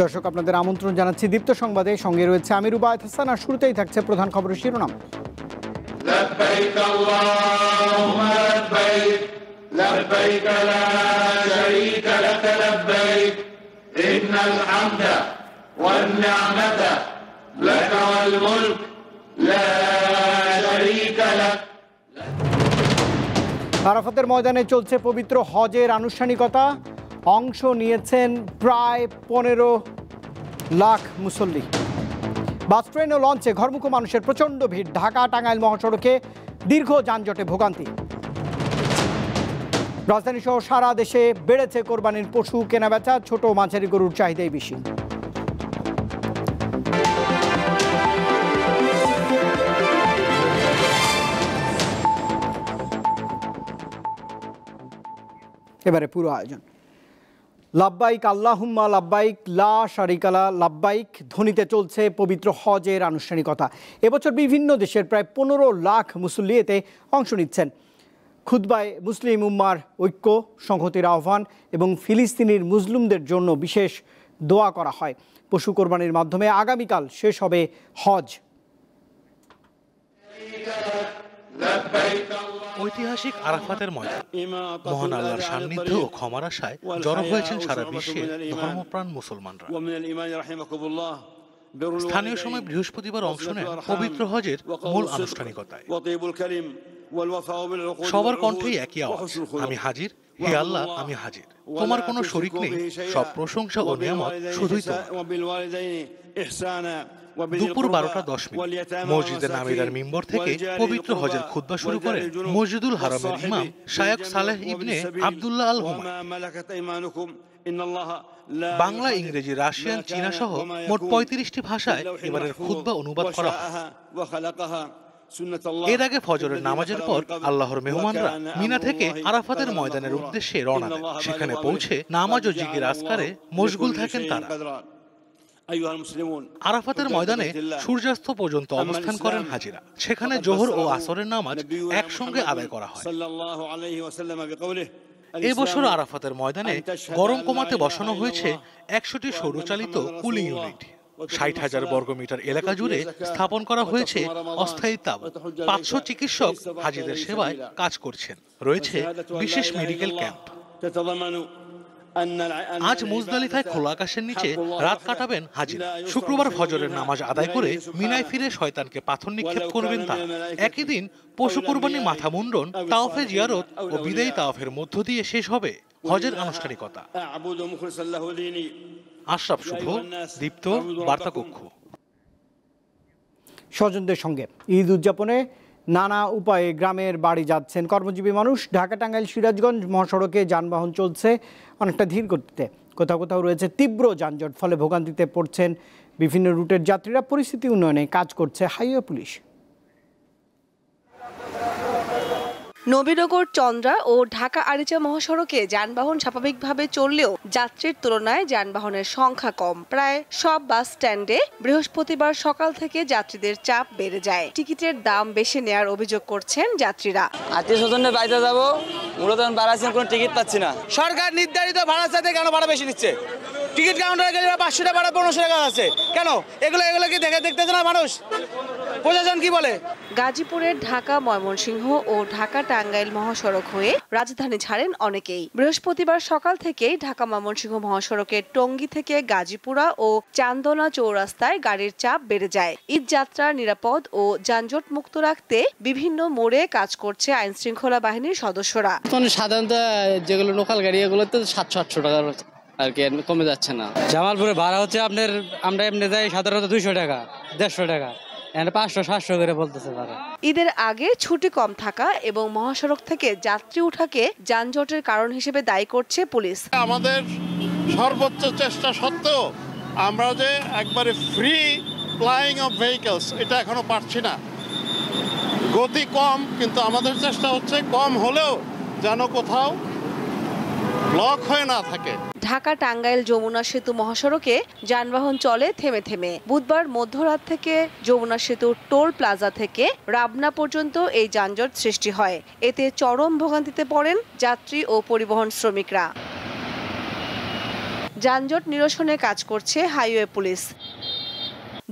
দর্শক, আপনাদের আমন্ত্রণ জানাচ্ছি দীপ্ত সংবাদে। সঙ্গে রয়েছে আমি রুবায়েত হাসান। আর শুরুতেই থাকছে প্রধান খবরের শিরোনাম। لبيك اللهم لبيك لبيك لا شريك لك لبيك إن الحمد والنعمة لك والملك لا شريك لك। আরাফাতের ময়দানে চলছে পবিত্র হজের আনুষ্ঠানিকতা। অংশ নিয়েছেন প্রায় 15 লাখ মুসল্লি। বাস, ট্রেন ও লঞ্চে ঘরমুখো মানুষের প্রচণ্ড ভিড়। ঢাকা টাঙ্গাইল মহাসড়কে দীর্ঘ যানজটে ভোগান্তি। রাজধানী সহ সারা দেশে বেড়েছে কোরবানির পশু কেনাবেচা। ছোট ও মাঝারি গরুর চাহিদাই বেশি। এবারে পুরো আয়োজন। লাব্বাইক আল্লাহুম্মা লাব্বাইক লা শারিকা লা লাব্বাইক ধ্বনিতে চলছে পবিত্র হজের আনুষ্ঠানিকতা। এবছর বিভিন্ন দেশের প্রায় 15 লাখ মুসল্লি এতে অংশ নিচ্ছেন। খুতবায় মুসলিম উম্মার ঐক্য, সংহতির আহ্বান এবং ফিলিস্তিনির মুসলিমদের জন্য বিশেষ দোয়া করা হয়। পশু কোরবানির মাধ্যমে আগামীকাল শেষ হবে হজ। ঐতিহাসিক আরাফাতের ময়দান, মহান আল্লাহর সান্নিধ্য ও ক্ষমার আশায় জড়ো হয়েছেন সারা বিশ্বের ধর্মপ্রাণ মুসলমানরা। স্থানীয় সময় বৃহস্পতিবার অংশ নেন পবিত্র হজের মূল আনুষ্ঠানিকতায়। সবার কণ্ঠেই একই আওয়াজ, আমি হাজির, হে আল্লাহ আমি হাজির, তোমার কোনো শরীক নেই, সব প্রশংসা ও নিয়ামত শুধুই তোমার। দুপুর 12:10 মসজিদে নামিরার মিম্বর থেকে পবিত্র হজের খুতবা শুরু করেন মসজিদুল হারামের ইমাম শায়খ সালেহ ইবনে আব্দুল্লাহ আল হুমায়ুন। বাংলা, ইংরেজি, রাশিয়ান, চীনা সহ মোট 35টি ভাষায় এবারের খুতবা অনুবাদ করা হয়। এর আগে ফজরের নামাজের পর আল্লাহর মেহমানরা মিনা থেকে আরাফাতের ময়দানের উদ্দেশ্যে রওনা দেন। সেখানে পৌঁছে নামাজ ও জিকির আজকারে মশগুল থাকেন তারা। আরাফাতের ময়দানে সূর্যাস্ত পর্যন্ত অবস্থান করেন হাজিরা। সেখানে জোহর ও আসরের নামাজ একসঙ্গে আদায় করা হয়। এবছর আরাফাতের ময়দানে গরম কমাতে বসানো হয়েছে 100টি সৌরচালিত কুলিং ইউনিট। 60,000 বর্গমিটার এলাকা জুড়ে স্থাপন করা হয়েছে অস্থায়ী তাঁবু। 500 চিকিৎসক হাজিদের সেবায় কাজ করছেন। রয়েছে বিশেষ মেডিকেল ক্যাম্প। আজ মুজদালিফায় খোলা আকাশের নিচে রাত কাটাবেন হাজিরা। শুক্রবার ফজরের নামাজ আদায় করে মিনায় ফিরে শয়তানকে পাথর নিক্ষেপ করবেন তারা। একই দিন পশু কোরবানি, মাথা মুন্ডন, তাওয়াফে জিয়ারত ও বিদায়ী তাওয়াফের মধ্য দিয়ে শেষ হবে হজের আনুষ্ঠানিকতা। আশরাফ শুভ, দীপ্ত, বার্তা কক্ষ। স্বজনদের সঙ্গে ঈদ উদযাপনে নানা উপায়ে গ্রামের বাড়ি যাচ্ছেন কর্মজীবী মানুষ। ঢাকা টাঙ্গাইল সিরাজগঞ্জ মহাসড়কে যানবাহন চলছে অনেকটা ধীর গতিতে। কোথাও কোথাও রয়েছে তীব্র যানজট, ফলে ভোগান্তিতে পড়ছেন বিভিন্ন রুটের যাত্রীরা। পরিস্থিতি উন্নয়নে কাজ করছে হাইওয়ে পুলিশ। নবীনগর, চন্দ্রা ও ঢাকা আরিচা মহাসড়কে যানবাহন স্বাভাবিকভাবে চললেও যাত্রীর তুলনায় যানবাহনের সংখ্যা কম। প্রায় সব বাস স্ট্যান্ডে বৃহস্পতিবার সকাল থেকে যাত্রীদের চাপ বেড়ে যায়। টিকিটের দাম বেশি নেয়ার অভিযোগ করছেন যাত্রীরা। আত্মীয় স্বজনের বাড়িতে যাবো, মূলত বাড়াচ্ছেন, কোনো টিকিট পাচ্ছি না। সরকার নির্ধারিত ভাড়া চাইতে কেন ভাড়া বেশি নিচ্ছে? টিকিট কাউন্টারে গেলে 500 টাকা ভাড়া 1500 টাকা আছে কেন? এগুলো কি দেখতেছে না মানুষ? প্রশাসন কি বলে? গাজীপুরের ঢাকা ময়মনসিংহ ও ঢাকা টাঙ্গাইল মহাসড়ক হয়ে রাজধানী ছাড়েন অনেকেই। বৃহস্পতিবার সকাল থেকেই ঢাকা ময়মনসিংহ মহাসড়কের টঙ্গী থেকে গাজীপুরা ও চান্দনা চৌরাস্তায় গাড়ির চাপ বেড়ে যায়। ঈদ যাত্রা নিরাপদ ও যানজট মুক্ত রাখতে বিভিন্ন মোড়ে কাজ করছে আইন শৃঙ্খলা বাহিনীর সদস্যরা। সাধারণত যেগুলো লোকাল গাড়ি এগুলো তো 700-800 টাকা আর কি, কমে যাচ্ছে না। জামালপুরে ভাড়া হচ্ছে আপনার, আমরা এমনি যাই সাধারণত 200 টাকা, 150 টাকা, 500-700 করে বলতেছে তারা। ঈদের আগে ছুটি কম থাকা এবং মহাসড়ক থেকে যাত্রী উঠাকে যানজটের কারণ হিসেবে দায়ী করছে পুলিশ। আমাদের সর্বোচ্চ চেষ্টা সত্ত্বেও আমরা যে একবারে ফ্রি ফ্লাইং অফ ভেহিকলস এটা এখনো পারছি না। গতি কম, কিন্তু আমাদের চেষ্টা হচ্ছে কম হলেও যেন কোথাও ব্লক হয়ে না থাকে। ঢাকা টাঙ্গাইল যমুনা সেতু মহাসড়কে যানবাহন চলে থেমে থেমে। বুধবার মধ্যরাত থেকে যমুনা সেতুর টোল প্লাজা থেকে রাবনা পর্যন্ত এই যানজট সৃষ্টি হয়। এতে চরম ভোগান্তিতে পড়েন যাত্রী ও পরিবহন শ্রমিকরা। যানজট নিরসনে কাজ করছে হাইওয়ে পুলিশ।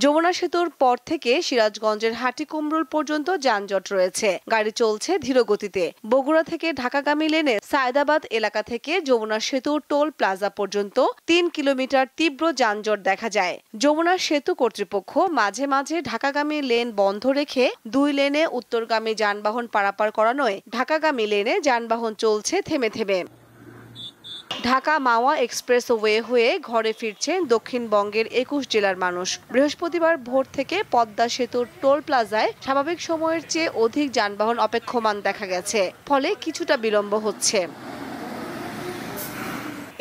যমুনা সেতুর পর থেকে সিরাজগঞ্জের হাটিকুমরুল পর্যন্ত যানজট রয়েছে। গাড়ি চলছে ধীর গতিতে। বগুড়া থেকে ঢাকাগামী লেনে সায়দাবাদ এলাকা থেকে যমুনা সেতু টোল প্লাজা পর্যন্ত 3 কিলোমিটার তীব্র যানজট দেখা যায়। যমুনা সেতু কর্তৃপক্ষ মাঝে মাঝে ঢাকাগামী লেন বন্ধ রেখে 2 লেনে উত্তরগামী যানবাহন পারাপার করানোয় ঢাকাগামী লেনে যানবাহন চলছে থেমে থেমে। ঢাকা মাওয়া এক্সপ্রেসওয়ে হয়ে ঘরে ফিরছেন দক্ষিণবঙ্গের 21 জেলার মানুষ। বৃহস্পতিবার ভোর থেকে পদ্মা সেতুর টোল প্লাজায় স্বাভাবিক সময়ের চেয়ে অধিক যানবাহন অপেক্ষমান দেখা গেছে, ফলে কিছুটা বিলম্ব হচ্ছে।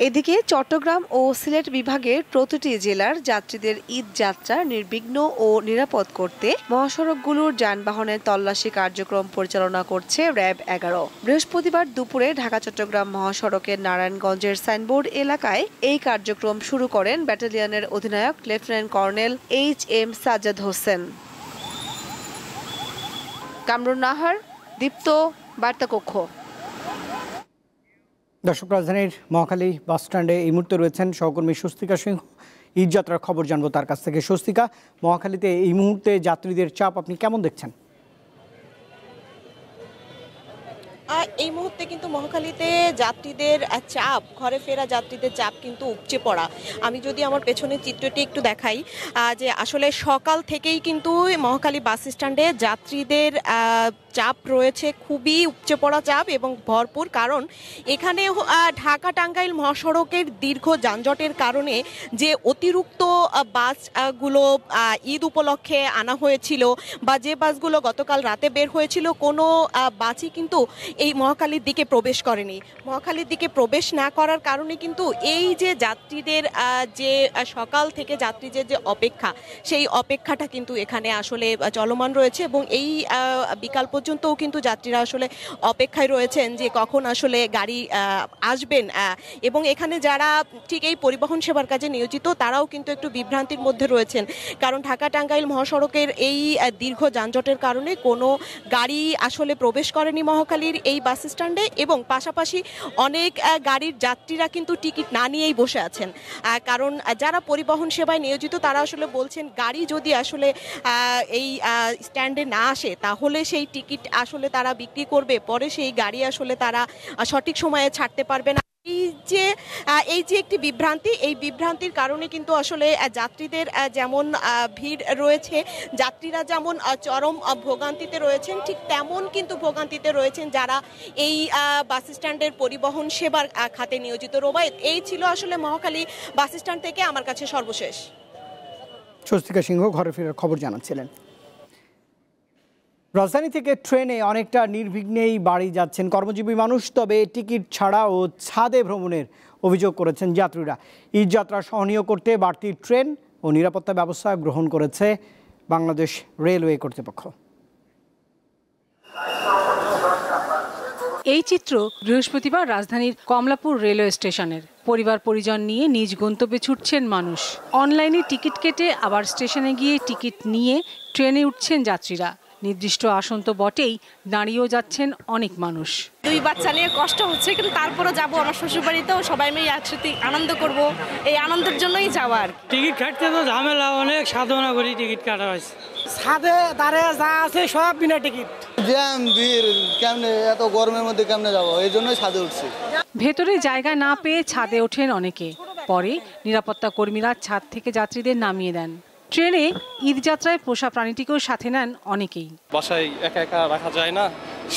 এদিকে চট্টগ্রাম ও সিলেট বিভাগের প্রতিটি জেলার যাত্রীদের ঈদ যাত্রা নির্বিঘ্ন ও নিরাপদ করতে মহাসড়কগুলোর যানবাহনের তল্লাশি কার্যক্রম পরিচালনা করছে র্যাব 11। বৃহস্পতিবার দুপুরে ঢাকা চট্টগ্রাম মহাসড়কের নারায়ণগঞ্জের সাইনবোর্ড এলাকায় এই কার্যক্রম শুরু করেন ব্যাটালিয়নের অধিনায়ক lieutenant colonel HM Sajjad Hossain. Kamrun Nahar, Deepto, বার্তাকক্ষ। দর্শক, রাজধানীর মহাখালী বাসস্ট্যান্ডে এই মুহূর্তে রয়েছেন সহকর্মী স্বস্তিকা সিংহ। ঈদযাত্রার খবর জানবো তার কাছ থেকে। স্বস্তিকা, মহাখালীতে এই মুহূর্তে যাত্রীদের চাপ আপনি কেমন দেখছেন? এই মুহূর্তে কিন্তু মহাখালীতে যাত্রীদের চাপ, ঘরে ফেরা যাত্রীদের চাপ কিন্তু উপচে পড়া। আমি যদি আমার পেছনের চিত্রটি একটু দেখাই, যে আসলে সকাল থেকেই কিন্তু মহাখালী বাস স্ট্যান্ডে যাত্রীদের চাপ রয়েছে, খুবই উপচে পড়া চাপ এবং ভরপুর। কারণ এখানে ঢাকা টাঙ্গাইল মহাসড়কের দীর্ঘ যানজটের কারণে যে অতিরিক্ত বাসগুলো ঈদ উপলক্ষে আনা হয়েছিল বা যে বাসগুলো গতকাল রাতে বের হয়েছিল, কোনো বাসই কিন্তু এই মহাখালীর দিকে প্রবেশ করেনি। মহাখালীর দিকে প্রবেশ না করার কারণে কিন্তু এই যে যাত্রীদের যে সকাল থেকে যাত্রীদের যে অপেক্ষা, সেই অপেক্ষাটা কিন্তু এখানে আসলে চলমান রয়েছে এবং এই বিকাল পর্যন্তও কিন্তু যাত্রীরা আসলে অপেক্ষায় রয়েছেন যে কখন আসলে গাড়ি আসবেন। এবং এখানে যারা ঠিক এই পরিবহন সেবার কাজে নিয়োজিত, তারাও কিন্তু একটু বিভ্রান্তির মধ্যে রয়েছেন। কারণ ঢাকা টাঙ্গাইল মহাসড়কের এই দীর্ঘ যানজটের কারণে কোনো গাড়ি আসলে প্রবেশ করেনি মহাখালীর এই বাস স্ট্যান্ডে এবং পাশাপাশি অনেক গাড়ির যাত্রীরা কিন্তু টিকিট না নিয়েই বসে আছেন। কারণ যারা পরিবহন সেবায় নিয়োজিত, তারা আসলে বলছেন গাড়ি যদি আসলে এই স্ট্যান্ডে না আসে, তাহলে সেই টিকিট আসলে তারা বিক্রি করবে, পরে সেই গাড়ি আসলে তারা সঠিক সময়ে ছাড়তে পারবে না। এই যে একটি বিভ্রান্তি, এই বিভ্রান্তির কারণে কিন্তু আসলে যাত্রীদের যেমন ভিড় রয়েছে, যাত্রীরা যেমন চরম ভোগান্তিতে রয়েছেন, ঠিক তেমন কিন্তু ভোগান্তিতে রয়েছেন যারা এই বাস স্ট্যান্ডের পরিবহন সেবার খাতে নিয়োজিত। রোবায়েত, এই ছিল আসলে মহাখালী বাস স্ট্যান্ড থেকে আমার কাছে সর্বশেষ। স্বস্তিকা সিংহ ঘরে ফেরার খবর জানাচ্ছিলেন। রাজধানী থেকে ট্রেনে অনেকটা নির্বিঘ্নেই বাড়ি যাচ্ছেন কর্মজীবী মানুষ, তবে টিকিট ছাড়া ও ছাদে ভ্রমণের অভিযোগ করেছেন যাত্রীরা। ঈদ যাত্রা সহনীয় করতে বাড়তি ট্রেন ও নিরাপত্তা ব্যবস্থা গ্রহণ করেছে বাংলাদেশ রেলওয়ে কর্তৃপক্ষ। এই চিত্র বৃহস্পতিবার রাজধানীর কমলাপুর রেলওয়ে স্টেশনের। পরিবার পরিজন নিয়ে নিজ গন্তব্যে ছুটছেন মানুষ। অনলাইনে টিকিট কেটে আবার স্টেশনে গিয়ে টিকিট নিয়ে ট্রেনে উঠছেন যাত্রীরা। নির্দিষ্ট আসন তো বটেই, দাঁড়িয়েও যাচ্ছেন অনেক মানুষ। 2 বাচ্চা নিয়ে কষ্ট হচ্ছে, কিন্তু তারপরে যাবো আমার শ্বশুরবাড়িতেও, সবাই মিলে একসাথে আনন্দ করব, এই আনন্দের জন্যই যাওয়া আর কি। টিকিট কাটতে তো ঝামেলা, অনেক সাধনা করি টিকিট কাটা হয়েছে। ছাদে দাঁড়িয়ে যা আছে সব বিনা টিকিট। জ্যাম ভিড়, কেমনে এত গরমের মধ্যে কেমনে যাবো, এই জন্যই ছাদে উঠছি। ভেতরে জায়গা না পেয়ে ছাদে ওঠেন অনেকে, পরে নিরাপত্তা কর্মীরা ছাদ থেকে যাত্রীদের নামিয়ে দেন। ট্রেনে ঈদ যাত্রায় পোষা প্রাণীটিকেও সাথে নেন অনেকেই। বাসায় একা একা রাখা যায় না,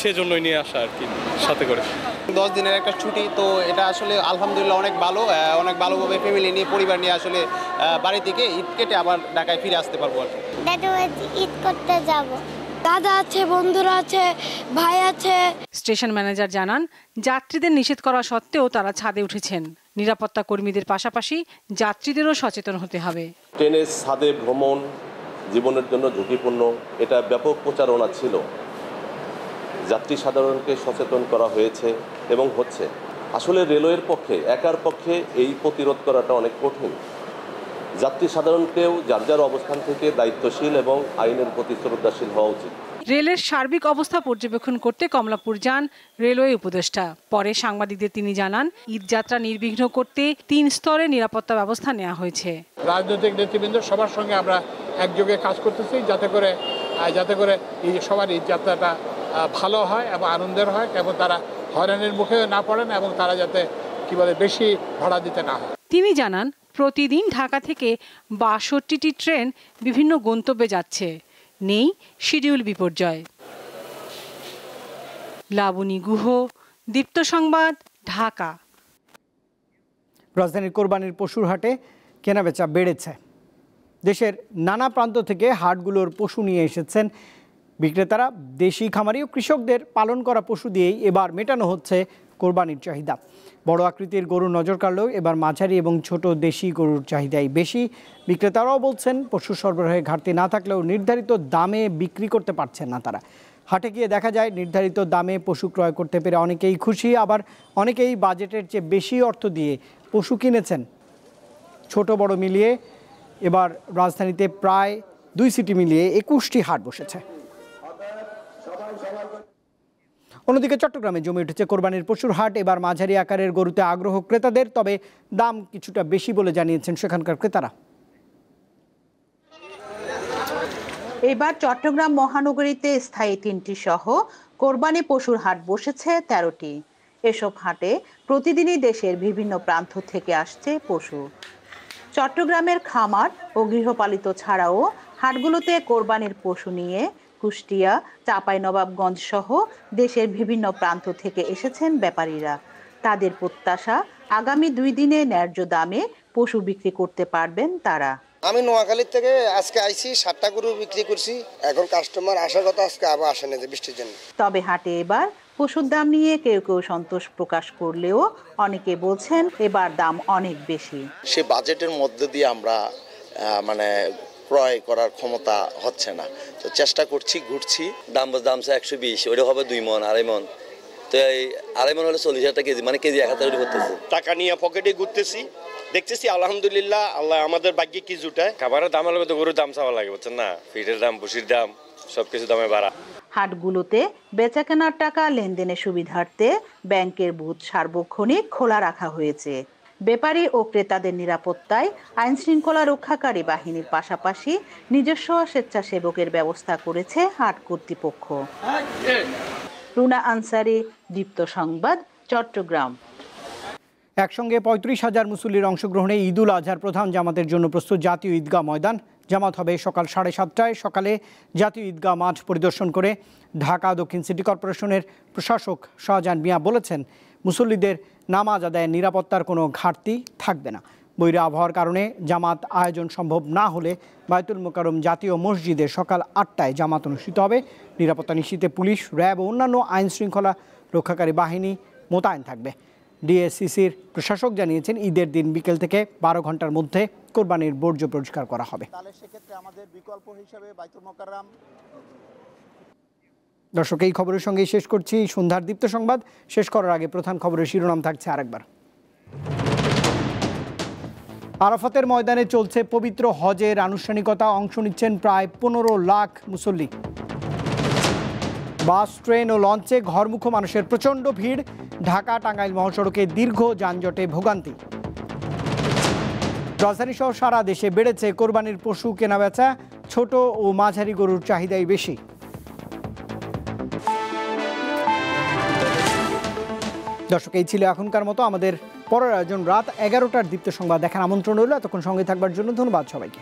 সেজন্যই নিয়ে আসা আর কি সাথে করে। 10 দিনের একটা ছুটি, তো এটা আসলে আলহামদুলিল্লাহ অনেক ভালো, অনেক ভালোভাবে ফ্যামিলি নিয়ে পরিবার নিয়ে আসলে বাড়ি থেকে ঈদ কেটে আবার ঢাকায় ফিরে আসতে পারবো আর কি। ঈদ করতে যাব, দাদা আছে, বন্ধুরা আছে, ভাই আছে। স্টেশন ম্যানেজার জানান, যাত্রীদের নিষেধ করা সত্ত্বেও তারা ছাদে উঠেছেন। নিরাপত্তা কর্মীদের পাশাপাশি যাত্রীদেরও সচেতন হতে হবে। ট্রেনের ছাদে ভ্রমণ জীবনের জন্য ঝুঁকিপূর্ণ, এটা ব্যাপক প্রচারণা ছিল। যাত্রী সাধারণকে সচেতন করা হয়েছে এবং হচ্ছে। আসলে রেলওয়ের পক্ষে, একার পক্ষে এই প্রতিরোধ করাটা অনেক কঠিন। যাত্রী সাধারণকেও যার যার অবস্থান থেকে দায়িত্বশীল এবং আইনের প্রতি শ্রদ্ধাশীল হওয়া উচিত। রেলের সার্বিক অবস্থা পর্যবেক্ষণ করতে কমলাপুর যান রেলওয়ে উপদেষ্টা। পরে সাংবাদিকদের তিনি জানান, ঈদ যাত্রা নির্বিঘ্ন করতে 3 স্তরে নিরাপত্তা ব্যবস্থা নেওয়া হয়েছে। রাজনৈতিক নেতৃবৃন্দ সবার সঙ্গে আমরা একযোগে কাজ করতেছি যাতে করে এই সবার ঈদ যাত্রাটা ভালো হয় এবং আনন্দের হয় এবং তারা হয়রানির মুখে না পড়েন এবং তারা যাতে বেশি ভাড়া দিতে না হয়। তিনি জানান, প্রতিদিন ঢাকা থেকে ৬২টি ট্রেন বিভিন্ন গন্তব্যে যাচ্ছে, নেই শিডিউল বিপর্যয়। লাবণী গুহ, দীপ্ত সংবাদ, ঢাকা। রাজধানীর কোরবানির পশুর হাটে কেনাবেচা বেড়েছে। দেশের নানা প্রান্ত থেকে হাটগুলোর পশু নিয়ে এসেছেন বিক্রেতারা। দেশি খামারি ও কৃষকদের পালন করা পশু দিয়েই এবার মেটানো হচ্ছে কোরবানির চাহিদা। বড় আকৃতির গরু নজর কাড়লেও এবার মাঝারি এবং ছোট দেশি গরুর চাহিদাই বেশি। বিক্রেতারাও বলছেন, পশু সরবরাহে ঘাটতি না থাকলেও নির্ধারিত দামে বিক্রি করতে পারছেন না তারা। হাটে গিয়ে দেখা যায়, নির্ধারিত দামে পশু ক্রয় করতে পেরে অনেকেই খুশি, আবার অনেকেই বাজেটের চেয়ে বেশি অর্থ দিয়ে পশু কিনেছেন। ছোট বড় মিলিয়ে এবার রাজধানীতে প্রায় 2 সিটি মিলিয়ে 21টি হাট বসেছে। অন্যদিকে চট্টগ্রামে জমে উঠেছে কোরবানির পশুর হাট। এবার মাঝারি আকারের গরুতে আগ্রহ ক্রেতাদের, তবে দাম কিছুটা বেশি বলে জানিয়েছেন সেখানকার ক্রেতারা। এবার চট্টগ্রাম মহানগরীতে স্থায়ী 3টি সহ কোরবানি পশুর হাট বসেছে 13টি। এসব হাটে প্রতিদিনই দেশের বিভিন্ন প্রান্ত থেকে আসছে পশু। চট্টগ্রামের খামার ও গৃহপালিত ছাড়াও হাটগুলোতে কোরবানির পশু নিয়ে কুষ্টিয়া, চাঁপাইনবাবগঞ্জ সহ দেশের বিভিন্ন প্রান্ত থেকে এসেছেন ব্যাপারীরা। তাদের প্রত্যাশা, আগামী 2 দিনে ন্যায্য দামে পশু বিক্রি করতে পারবেন তারা। আমি নোয়াখালীর থেকে আজকে আইছি, 7টা গরু বিক্রি করছি। এখন কাস্টমার আসার কথা, আজকে আবার আসে না বৃষ্টির জন্য। তবে হাটে এবার পশুর দাম নিয়ে কেউ কেউ সন্তোষ প্রকাশ করলেও অনেকে বলছেন এবার দাম অনেক বেশি। সে বাজেটের মধ্যে দিয়ে আমরা ক্রয় করার ক্ষমতা হচ্ছে না, তো চেষ্টা করছি, ঘুরছি। দাম 120, ওইটা হবে 2 মণ 2.5 মণ। তো এই 2.5 মণ হলে 40,000 টাকা কেজি, কেজি 1000 করতেছে। টাকা নিয়ে পকেটে ঘুরতেছি, দেখতেছি আলহামদুলিল্লাহ, আল্লাহ আমাদের ভাগ্যে কি জুটায়। খাবারের দাম হলে তো গরুর দাম চাওয়া লাগে, বুঝছেন না? ফিটের দাম, ভুসির দাম, সবকিছু দামে বাড়া। হাটগুলোতে বেচা কেনার টাকা লেনদেনের সুবিধার্থে ব্যাংকের বুথ সার্বক্ষণিক খোলা রাখা হয়েছে। ব্যাপারী ও ক্রেতাদের নিরাপত্তায় আইন শৃঙ্খলা রক্ষাকারী বাহিনীর পাশাপাশি নিজস্ব স্বেচ্ছাসেবকের ব্যবস্থা করেছে হাট কর্তৃপক্ষ। রুনা আনসারি, দীপ্ত সংবাদ, চট্টগ্রাম। একসঙ্গে 35,000 মুসল্লির অংশগ্রহণে ঈদুল আজহার প্রধান জামাতের জন্য প্রস্তুত জাতীয় ঈদগাহ ময়দান। জামাত হবে সকাল 7:30টায়। সকালে জাতীয় ঈদগাহ মাঠ পরিদর্শন করে ঢাকা দক্ষিণ সিটি কর্পোরেশনের প্রশাসক শাহজাহান মিয়া বলেছেন, মুসল্লিদের নামাজ আদায়ের নিরাপত্তার কোনো ঘাটতি থাকবে না। বৈরী আবহাওয়ার কারণে জামাত আয়োজন সম্ভব না হলে বায়তুল মোকাররম জাতীয় মসজিদে সকাল 8টায় জামাত অনুষ্ঠিত হবে। নিরাপত্তা নিশ্চিতে পুলিশ, র্যাব ও অন্যান্য আইন শৃঙ্খলা রক্ষাকারী বাহিনী মোতায়েন থাকবে। ডিএসসিসির প্রশাসক জানিয়েছেন, ঈদের দিন বিকেল থেকে 12 ঘন্টার মধ্যে কোরবানির বর্জ্য পরিষ্কার করা হবে। দর্শক, এই খবরের সঙ্গেই শেষ করছি সন্ধ্যার দীপ্ত সংবাদ। শেষ করার আগে প্রধান খবরের শিরোনাম থাকছে আরেকবার। আরাফাতের ময়দানে চলছে পবিত্র হজের আনুষ্ঠানিকতা। অংশ নিচ্ছেন প্রায় 15 লাখ মুসল্লি। বাস, ট্রেন ও লঞ্চে ঘরমুখো মানুষের প্রচণ্ড ভিড়। ঢাকা টাঙ্গাইল মহাসড়কে দীর্ঘ যানজটে ভোগান্তি। রাজধানী সহ সারা দেশে বেড়েছে কোরবানির পশু কেনাবেচা। ছোট ও মাঝারি গরুর চাহিদাই বেশি। দর্শক, এই ছিল এখনকার মতো। আমাদের পরের আয়োজন রাত 11টার দীপ্ত সংবাদ দেখার আমন্ত্রণ রইল। এতক্ষণ সঙ্গে থাকবার জন্য ধন্যবাদ সবাইকে।